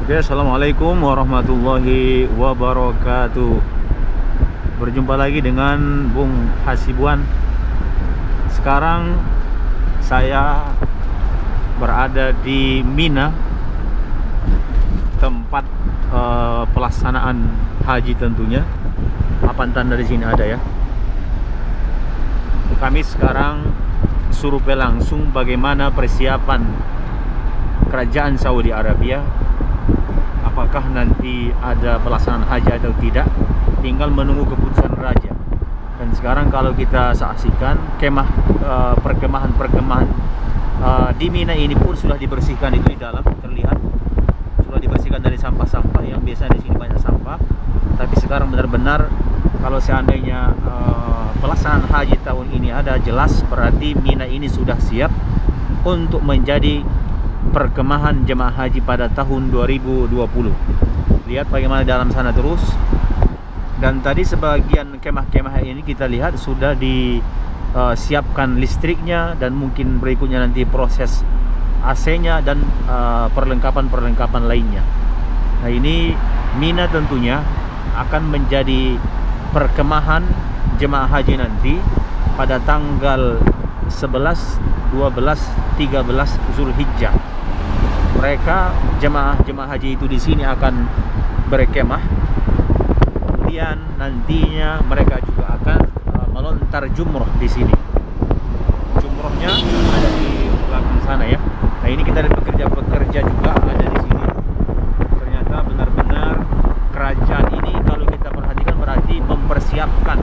Oke, assalamualaikum warahmatullahi wabarakatuh. Berjumpa lagi dengan Bung Hasibuan. Sekarang saya berada di Mina, tempat pelaksanaan haji tentunya. Papan tanda di sini ada ya. Kami sekarang survei langsung bagaimana persiapan kerajaan Saudi Arabia. Apakah nanti ada pelaksanaan haji atau tidak, tinggal menunggu keputusan raja. Dan sekarang kalau kita saksikan perkemahan di Mina ini pun sudah dibersihkan, itu di dalam terlihat sudah dibersihkan dari sampah-sampah yang biasanya di sini banyak sampah. Tapi sekarang benar-benar kalau seandainya pelaksanaan haji tahun ini ada, jelas berarti Mina ini sudah siap untuk menjadi perkemahan jemaah haji pada tahun 2020. Lihat bagaimana dalam sana terus. Dan tadi sebagian kemah-kemah ini kita lihat sudah disiapkan listriknya, dan mungkin berikutnya nanti proses AC-nya dan perlengkapan-perlengkapan lainnya. Nah, ini Mina tentunya akan menjadi perkemahan jemaah haji nanti pada tanggal 11, 12, 13 Zulhijjah. Mereka jemaah haji itu di sini akan berkemah. Kemudian nantinya mereka juga akan melontar jumroh di sini. Jumrohnya ada di belakang sana ya. Nah, ini kita ada pekerja juga ada di sini. Ternyata benar-benar kerajaan ini kalau kita perhatikan berarti mempersiapkan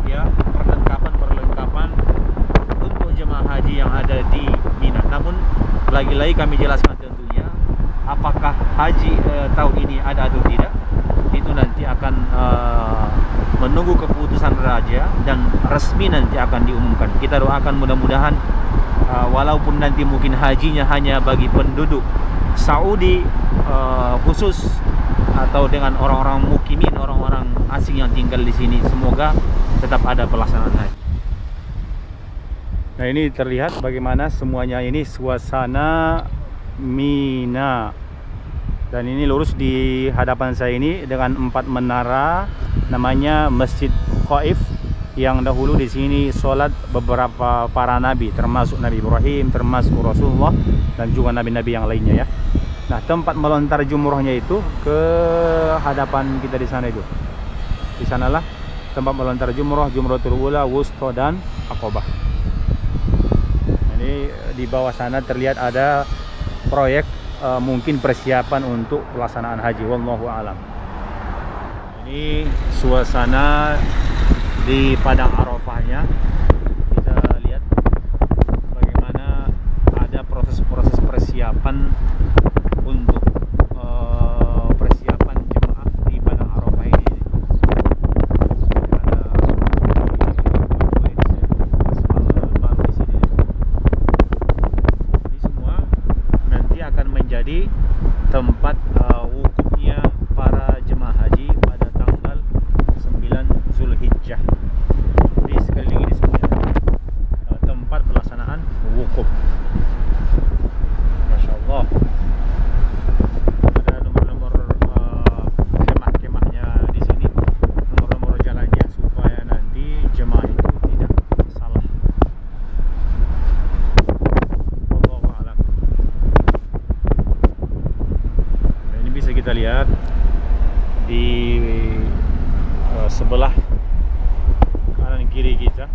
ya perlengkapan untuk jemaah haji yang ada di Mina. Namun lagi-lagi kami jelaskan tentunya, apakah haji tahun ini ada atau tidak, itu nanti akan menunggu keputusan raja dan resmi nanti akan diumumkan. Kita doakan mudah-mudahan walaupun nanti mungkin hajinya hanya bagi penduduk Saudi khusus, atau dengan orang-orang mukimin, orang-orang asing yang tinggal di sini, semoga tetap ada pelaksanaan haji. Nah, ini terlihat bagaimana semuanya ini suasana Mina. Dan ini lurus di hadapan saya ini dengan 4 menara, namanya Masjid Khaif, yang dahulu di sini sholat beberapa para nabi, termasuk Nabi Ibrahim, termasuk Rasulullah, dan juga nabi-nabi yang lainnya ya. Nah, tempat melontar jumrohnya itu ke hadapan kita di sana itu. Di sanalah tempat melontar jumroh, Jumratul Ula, Wusta, dan Aqabah. Ini di bawah sana terlihat ada proyek mungkin persiapan untuk pelaksanaan haji, wallahu alam. Ini suasana di padang Arafahnya. Kita lihat bagaimana ada proses-proses persiapan untuk persiapan jemaah di padang Arafah ini. Jadi tempat wukufnya para jemaah haji pada tanggal 9 Zulhijjah. Di sekeliling ini semuanya tempat pelaksanaan wukuf. Masya Allah. Ada nomor-nomor kemah-kemahnya di sini, nomor-nomor jalannya, supaya nanti jemaah itu tidak salah. Bisa kita lihat di sebelah kanan kiri kita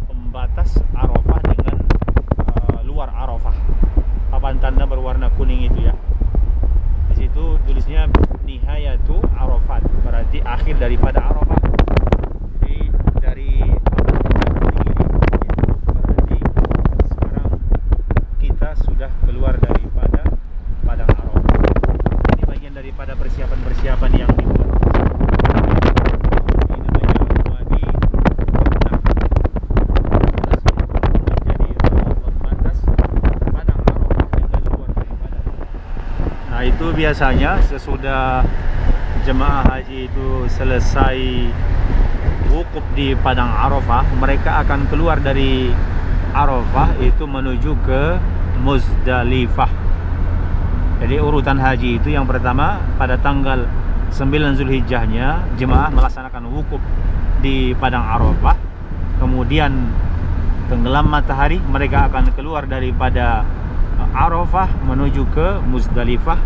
pembatas Arafah dengan luar Arafah. Papan tanda berwarna kuning itu ya. Di situ tulisnya Nihayatu Arafat, berarti akhir daripada Arafah. Jadi dari papan tanda kuning ini berarti sekarang kita sudah keluar daripada padang Arafah. Daripada persiapan-persiapan yang dibuat. Ini namanya wadi menjadi pembatas padang Arafah dengan luar daripada. Nah, itu biasanya sesudah jemaah haji itu selesai wukuf di padang Arafah, mereka akan keluar dari Arafah itu menuju ke Muzdalifah. Dan Jadi urutan haji itu yang pertama pada tanggal 9 Zulhijjahnya jemaah melaksanakan wukuf di Padang Arafah. Kemudian tenggelam matahari mereka akan keluar daripada Arafah menuju ke Muzdalifah.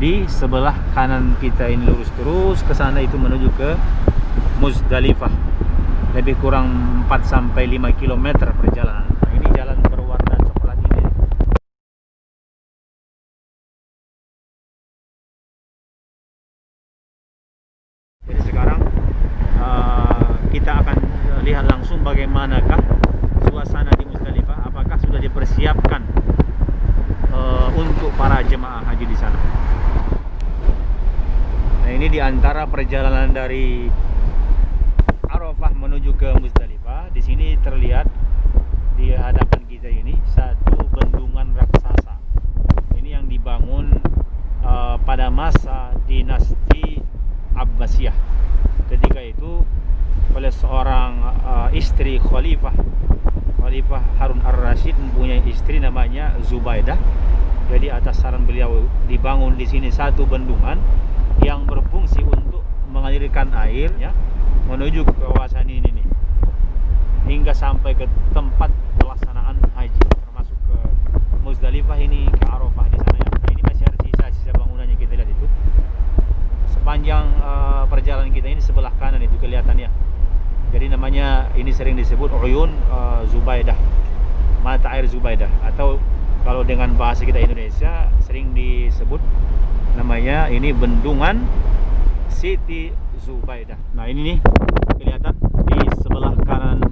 Di sebelah kanan kita ini lurus terus ke sana itu menuju ke Muzdalifah. Lebih kurang 4-5 km perjalanan. Nah, ini jalan berwarna coklat ini. Jadi sekarang kita akan lihat langsung bagaimanakah suasana di Muzdalifah. Apakah sudah dipersiapkan untuk para jemaah haji di sana. Nah, ini di antara perjalanan dari Arafah menuju ke Muzdalifah. Di sini terlihat di hadapan kita ini satu bendungan raksasa. Ini yang dibangun pada masa dinasti Abbasiyah. Ketika itu oleh seorang istri Khalifah Harun ar-Rasyid mempunyai istri namanya Zubaidah. Jadi atas saran beliau dibangun di sini satu bendungan yang berfungsi untuk mengalirkan air ya, menuju ke kawasan ini nih, hingga sampai ke tempat pelaksanaan haji, termasuk ke Muzdalifah ini, ke Arafah di sana ya. Ini masih ada sisa-sisa bangunannya, kita lihat itu. Sepanjang perjalanan kita ini sebelah kanan itu kelihatannya. Jadi namanya ini sering disebut Uyun Zubaidah, mata air Zubaidah, atau kalau dengan bahasa kita Indonesia sering disebut namanya ini bendungan Siti Zubaidah. Nah, ini nih kelihatan di sebelah kanan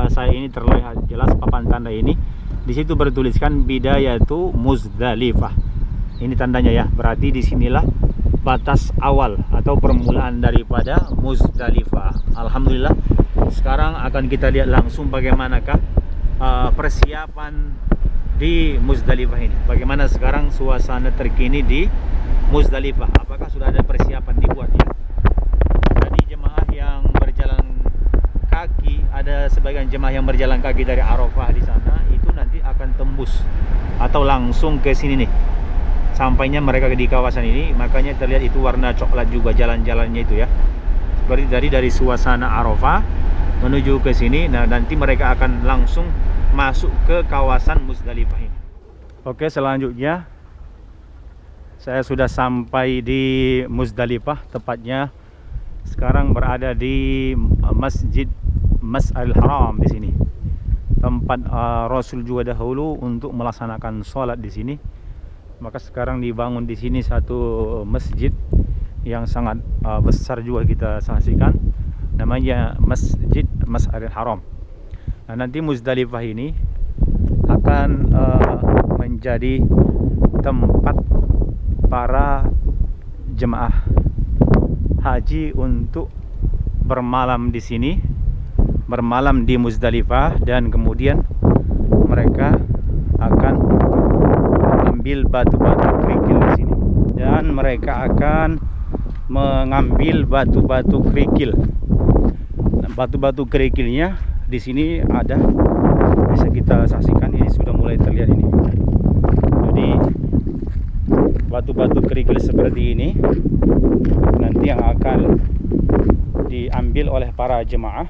saya ini terlihat jelas papan tanda ini. Di situ bertuliskan Bidayatu Muzdalifah. Ini tandanya ya, berarti disinilah batas awal atau permulaan daripada Muzdalifah. Alhamdulillah, sekarang akan kita lihat langsung bagaimanakah persiapan di Muzdalifah ini. Bagaimana sekarang suasana terkini di Muzdalifah? Apakah sudah ada persiapan dibuatnya? Jadi jemaah yang berjalan kaki, ada sebagian jemaah yang berjalan kaki dari Arafah di sana itu nanti akan tembus atau langsung ke sini nih. Sampainya mereka di kawasan ini, makanya terlihat itu warna coklat juga jalan-jalannya itu ya. Seperti dari suasana Arafah menuju ke sini. Nah, nanti mereka akan langsung masuk ke kawasan Muzdalifah ini. Oke, selanjutnya saya sudah sampai di Muzdalifah, tepatnya sekarang berada di Masjid Mas'aril Haram di sini. Tempat Rasul juga dahulu untuk melaksanakan sholat di sini. Maka sekarang dibangun di sini satu masjid yang sangat besar juga kita saksikan, namanya Masjid Mas'aril Haram. Nah, nanti Muzdalifah ini akan menjadi tempat para jemaah haji untuk bermalam di sini, bermalam di Muzdalifah, dan kemudian mereka akan mengambil batu-batu kerikil di sini, dan mereka akan mengambil batu-batu kerikil. Batu-batu kerikilnya di sini ada, bisa kita saksikan, ini sudah mulai terlihat ini. Jadi batu-batu kerikil seperti ini nanti yang akan diambil oleh para jemaah,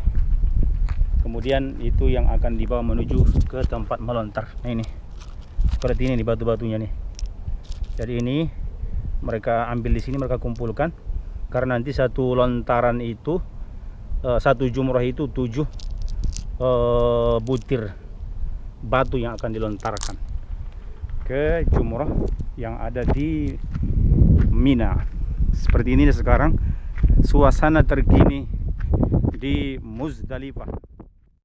kemudian itu yang akan dibawa menuju ke tempat melontar. Nah, ini seperti ini batu-batunya nih. Jadi ini mereka ambil di sini, mereka kumpulkan, karena nanti satu lontaran itu, satu jumrah itu 7 butir batu yang akan dilontarkan ke jumrah yang ada di Mina. Seperti ini sekarang suasana terkini di Muzdalifah.